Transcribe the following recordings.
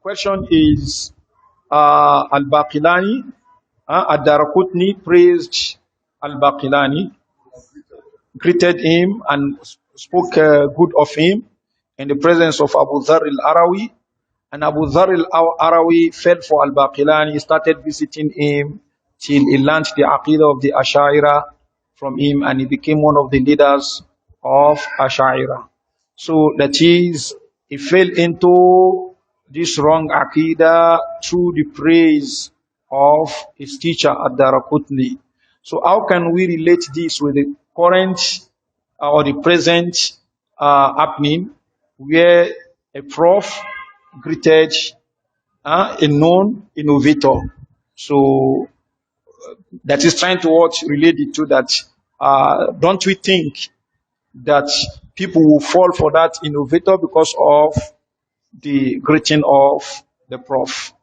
question is Al-Baqilani, Ad-Darqutni praised Al-Baqilani, greeted him and spoke good of him in the presence of Abu Dharr al-Arawi. And Abu Dharr al-Arawi fell for Al-Baqilani. He started visiting him till he learned the Aqidah of the Ash'ira from him, and he became one of the leaders of Ash'ira. So that is, he fell into this wrong Aqidah through the praise of his teacher Ad-Darqutni. So how can we relate this with the current or the present happening, where a prof greeted a known innovator? So that is trying to relate it to that. Don't we think that people will fall for that innovator because of the greeting of the prof?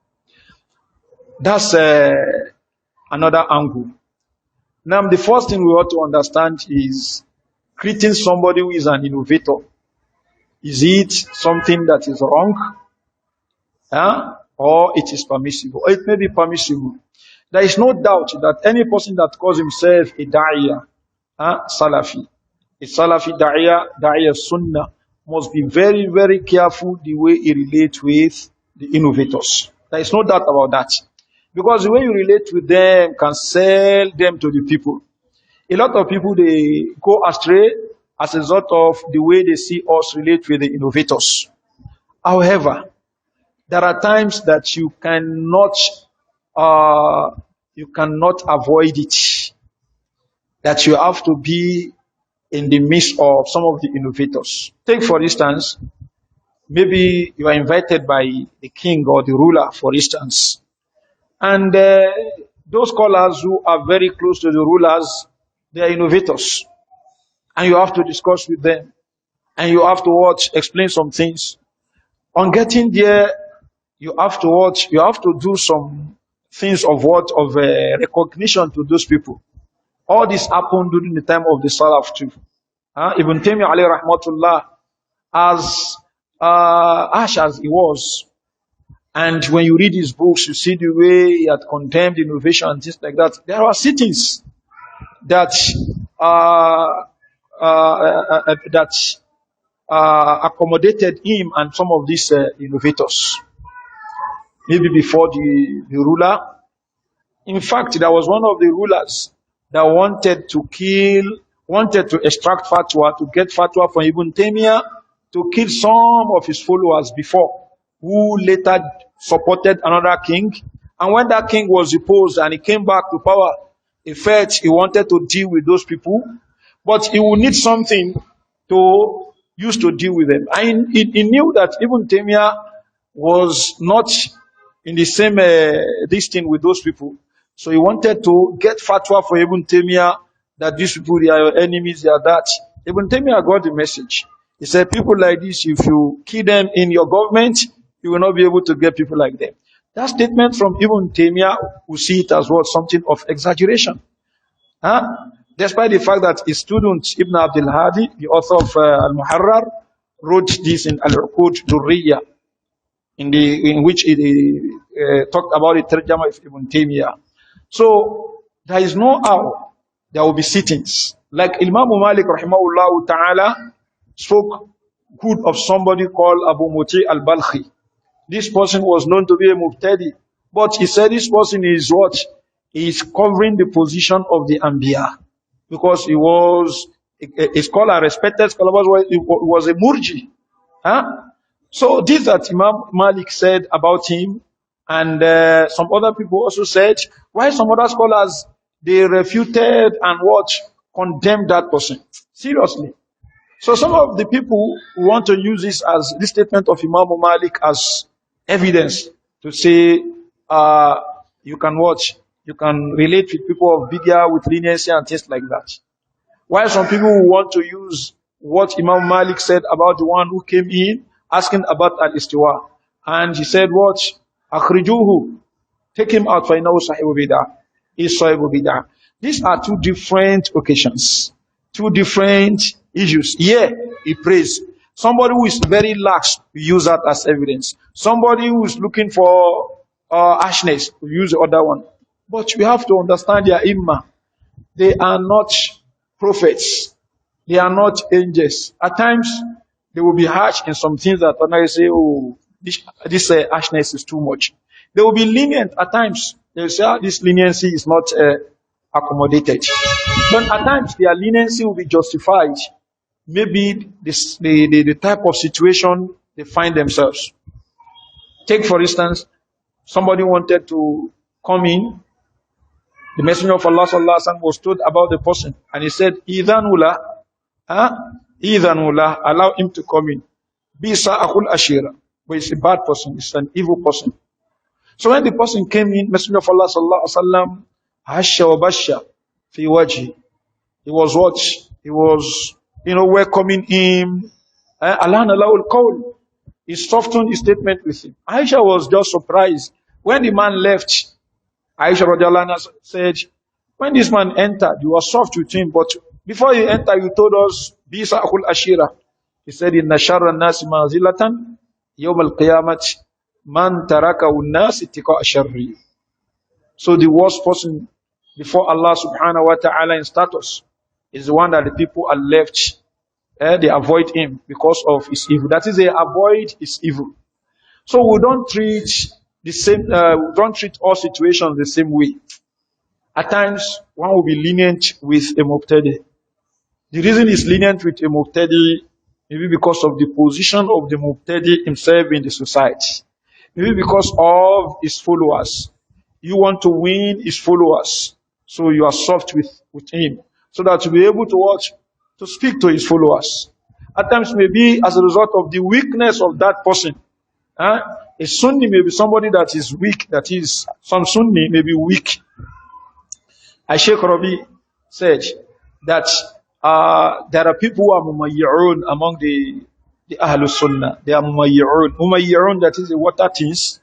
That's another angle. Now, the first thing we ought to understand is greeting somebody who is an innovator. Is it something that is wrong? Or it is permissible? Or it may be permissible. There is no doubt that any person that calls himself a da'iyah, Salafi, a Salafi da'iyah Sunnah, must be very, very careful the way he relates with the innovators. There is no doubt about that. Because the way you relate with them can sell them to the people. A lot of people, they go astray as a result of the way they see us relate with the innovators. However, there are times that you cannot avoid it. That you have to be in the midst of some of the innovators. Take, for instance, maybe you are invited by the king or the ruler, for instance. And those scholars who are very close to the rulers, they are innovators. And you have to discuss with them. And you have to explain some things. On getting there, you have to you have to do some things of recognition to those people. All this happened during the time of the Salaf too. Ibn Taymiyyah alayhi rahmatullah, as harsh as he was, and when you read his books, you see the way he had condemned innovation and things like that. There are sittings that accommodated him and some of these innovators, maybe before the ruler. In fact, there was one of the rulers that wanted to extract fatwa, to get fatwa from Ibn Taymiyyah to kill some of his followers before, who later supported another king. And when that king was deposed and he came back to power, he felt he wanted to deal with those people, but he would need something to use to deal with them. And he knew that Ibn Taymiyyah was not in the same this thing with those people. So he wanted to get fatwa for Ibn Taymiyyah that these people, they are your enemies, they are that. Ibn Taymiyyah got the message. He said, people like this, if you kill them in your government, you will not be able to get people like them. That statement from Ibn Taymiyyah, we see it as something of exaggeration. Despite the fact that his student, Ibn Abdul Hadi, the author of Al-Muharrar, wrote this in Al-Uqud Durriya, in which he talked about the Tarjama of Ibn Taymiyyah. So, there is no how there will be sittings. Like Imam Malik rahimahullah ta'ala spoke good of somebody called Abu Muti al-Balkhi. This person was known to be a Mubtadi, but he said this person is what? He is covering the position of the Anbiya, because he was a scholar, a respected scholar, he was a Murji. So this that Imam Malik said about him, and some other people also said, why some other scholars, they refuted and condemned that person. Seriously. So some of the people who want to use this statement of Imam Malik as evidence to say you can relate with people of bigger, with leniency and things like that. While some people who want to use what Imam Malik said about the one who came in asking about al-istiwa, and he said akhrijuhu, take him out, فَإِنَّهُ صَاحِبُ بِدْعَةٍ, is صَاحِبُ بِدْعَةٍ. These are two different occasions, two different issues. Here, he prays. Somebody who is very lax will use that as evidence. Somebody who is looking for harshness will use the other one. But we have to understand their imma. They are not prophets. They are not angels. At times, they will be harsh in some things that when I say, oh, this harshness is too much. They will be lenient at times. They will say, this leniency is not accommodated. But at times, their leniency will be justified. Maybe the type of situation they find themselves. Take, for instance, somebody wanted to come in. The Messenger of Allah sallallahu alaihi wasallam was told about the person, and he said, "Idhanullah, Idhanullah, allow him to come in. Bisa akul ashira, but it's a bad person, it's an evil person." So when the person came in, Messenger of Allah sallallahu alaihi wasallam, hasha wa basha fi wajhi. He was what? He was, welcoming him. Allah alawul qawl. He softened his statement with him. Aisha was just surprised when the man left. Aisha radiallahu anha said, when this man entered, you were soft with him, but before he entered, you told us, Bisa akul ashira. He said, Inna sharra nasi manzilatan, yawm al-qiyamat, man taraka un-nas ittiqa sharri. So the worst person before Allah subhanahu wa ta'ala in status is the one that the people are left. They avoid him because of his evil. That is, they avoid his evil. So we don't treat we don't treat all situations the same way. At times, one will be lenient with a mubtadi. The reason is lenient with a mubtadi maybe because of the position of the mubtadi himself in the society. Maybe because of his followers. You want to win his followers. So you are soft with him. So that you'll be able to watch, to speak to his followers. At times, maybe as a result of the weakness of that person. A Sunni may be somebody that is weak, that is, some Sunni may be weak. As Sheikh Rabi said that there are people who are mumayyirun among the Ahlul Sunnah. They are mumayyirun. Mumayyirun, that is the water things.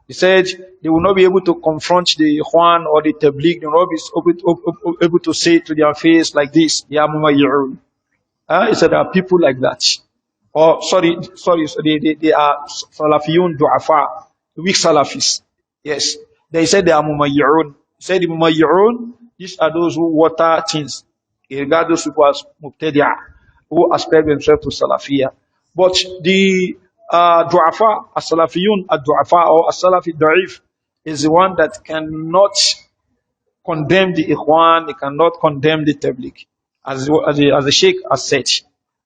He said they will not be able to confront the Ikhwan or the Tabligh. They will not be able to say to their face like this. They are mumayyirun. He said there are people like that. Or sorry, they are Salafiyun du'afa, weak Salafis. Yes. They said they are mumayyirun. He said the mumayyirun, these are those who water things. He regard those people as mubtadi'ah, who ascribe themselves to Salafiyah. But the du'afa, as-Salafiyun, ad-du'afa, or as-Salafi da'if, is the one that cannot condemn the Ikhwan, they cannot condemn the Tabligh, as the Sheikh has said.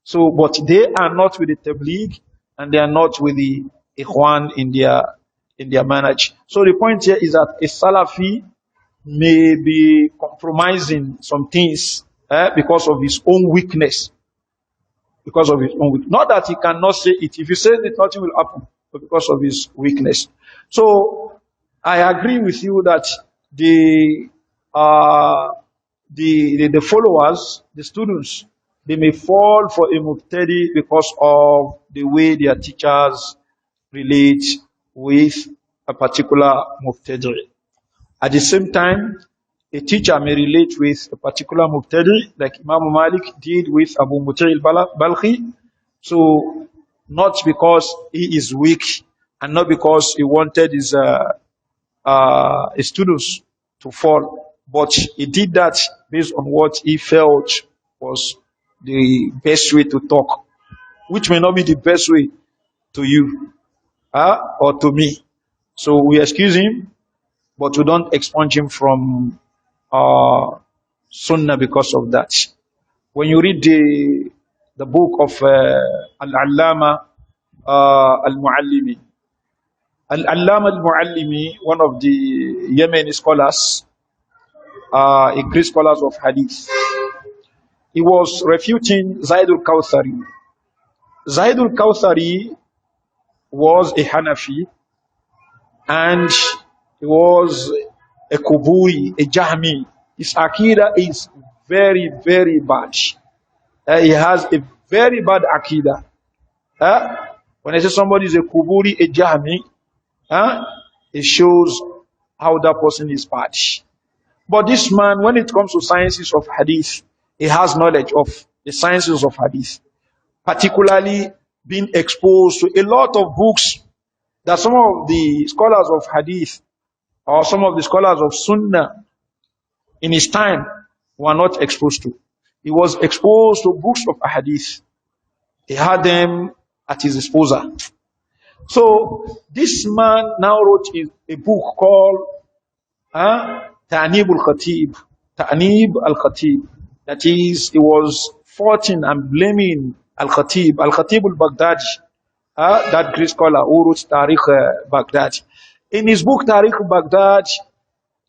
So, but they are not with the Tabligh and they are not with the Ikhwan in their manhaj. So the point here is that a Salafi may be compromising some things because of his own weakness. Because of his own weakness. Not that he cannot say it. If he says it, nothing will happen. But because of his weakness. So I agree with you that the followers, the students, they may fall for a mubtadi because of the way their teachers relate with a particular mubtadi. At the same time, a teacher may relate with a particular mubtadi, like Imam Malik did with Abu Mutai al-Balkhi. So, not because he is weak and not because he wanted his students to fall, but he did that based on what he felt was the best way to talk, which may not be the best way to you or to me. So we excuse him, but we don't expunge him from Sunnah because of that. When you read the book of Al-Allama Al-Muallimi, Al-Allama Al-Muallimi, one of the Yemeni scholars, a great scholars of Hadith, he was refuting Zaid al-Kawthari. Zaid al-Kawthari was a Hanafi and he was a Kuburi, a Jahmi. His Aqidah is very, very bad. He has a very bad Aqidah. When I say somebody is a Kuburi, a Jahmi, it shows how that person is bad. But this man, when it comes to sciences of Hadith, he has knowledge of the sciences of Hadith. particularly being exposed to a lot of books that some of the scholars of hadith or some of the scholars of sunnah in his time were not exposed to. He was exposed to books of hadith. He had them at his disposal. So this man now wrote a book called Ta'nib al-Khatib. Ta'nib al-Khatib. That is, he was faulting and blaming al-Khatib. Al-Khatib al-Baghdadi. That great scholar who wrote Tariq Baghdad. In his book Tariq Baghdad,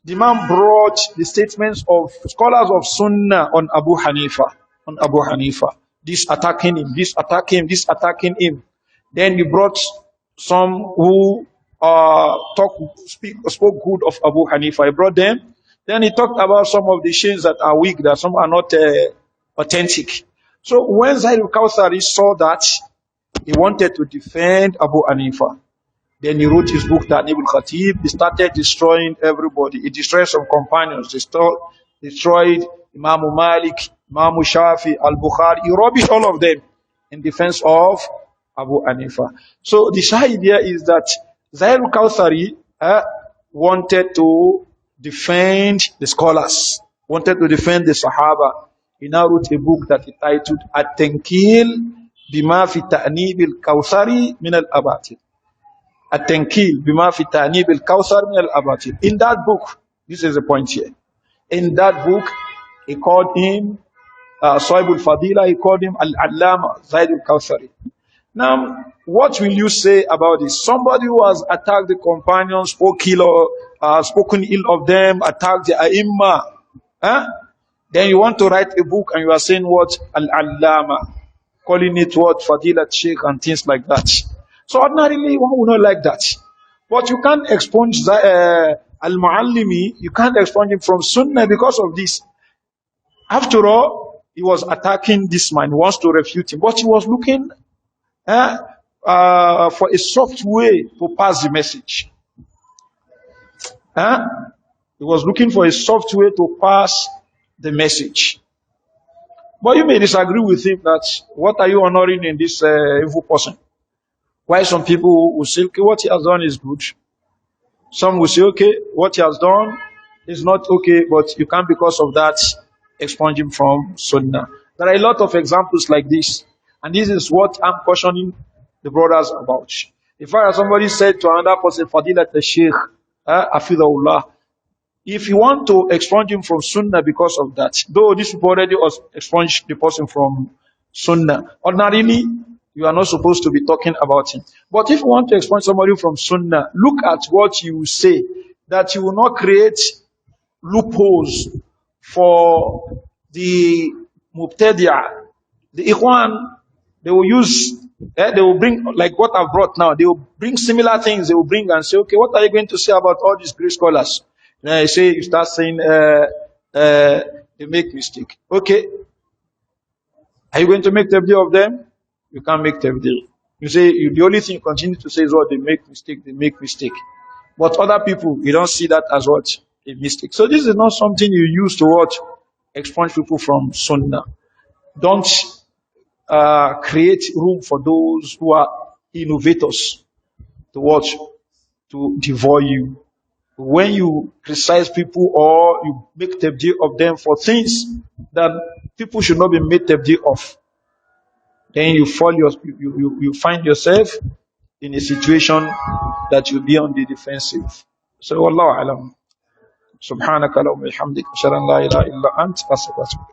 the man brought the statements of scholars of Sunnah on Abu Hanifa. On Abu Hanifa. This attacking him, this attacking him, this attacking him. Then he brought some who spoke good of Abu Hanifa. He brought them. Then he talked about some of the chains that are weak, that some are not authentic. So when Zaid al-Kawthari saw that, he wanted to defend Abu Hanifa. Then he wrote his book, Ta'nib al-Khatib. He started destroying everybody. He destroyed some companions. Destroyed Imam Malik, Imam Shafi, Al-Bukhari. He rubbished all of them in defense of Abu Hanifa. So the idea is that Zaid al-Kawthari wanted to defend the scholars, wanted to defend the Sahaba. He now wrote a book that he titled At-Tankil Bima fi Ta'nib al-Kawthari min al-Abatil. At-Tankil Bima fi Ta'nib al-Kawthari min al-Abatil. In that book, this is the point here. In that book, he called him Sahib al-Fadila, he called him Al-Allama Zaid al-Kawthari. Now, what will you say about this? Somebody who has attacked the companions, spoken ill of them, attacked the Ai. Then you want to write a book and you are saying what? Al-Allama. Calling it what? Fadilat Sheikh and things like that. So ordinarily, one would not like that. But you can't expunge Al-Muallimi, you can't expunge him from Sunnah because of this. After all, he was attacking this man, he wants to refute him, but he was looking for a soft way to pass the message. He was looking for a soft way to pass the message. But you may disagree with him that what are you honoring in this evil person? Why some people will say, okay, what he has done is good. Some will say, okay, what he has done is not okay, but you can't because of that expunge him from Sunnah. There are a lot of examples like this. And this is what I'm cautioning the brothers about. If somebody said to another person, Fadilat al-Sheikh, Hafidhahullah, if you want to expunge him from Sunnah because of that, though this people already expunged the person from Sunnah, ordinarily, you are not supposed to be talking about him. But if you want to expunge somebody from Sunnah, look at what you say, that you will not create loopholes for the Mubtadi'ah. The Ikhwan, they will use, they will bring, like what I've brought now, they will bring similar things, they will bring and say, okay, what are you going to say about all these great scholars? And I say, you start saying, they make mistake. Okay. Are you going to make tabdi of them? You can't make tabdi. You say, the only thing you continue to say is what they make mistake, they make mistake. But other people, you don't see that as what? A mistake. So this is not something you use to what? Expunge people from Sunnah. Don't create room for those who are innovators to watch, to devour you. When you criticize people or you make tabdi of them for things that people should not be made tabdi of, then you find yourself in a situation that you'll be on the defensive. So, Wallahu alam. Subhanaka Allahumma bihamdik. Ashhadu an la ilaha illa ant. Astaghfiruka.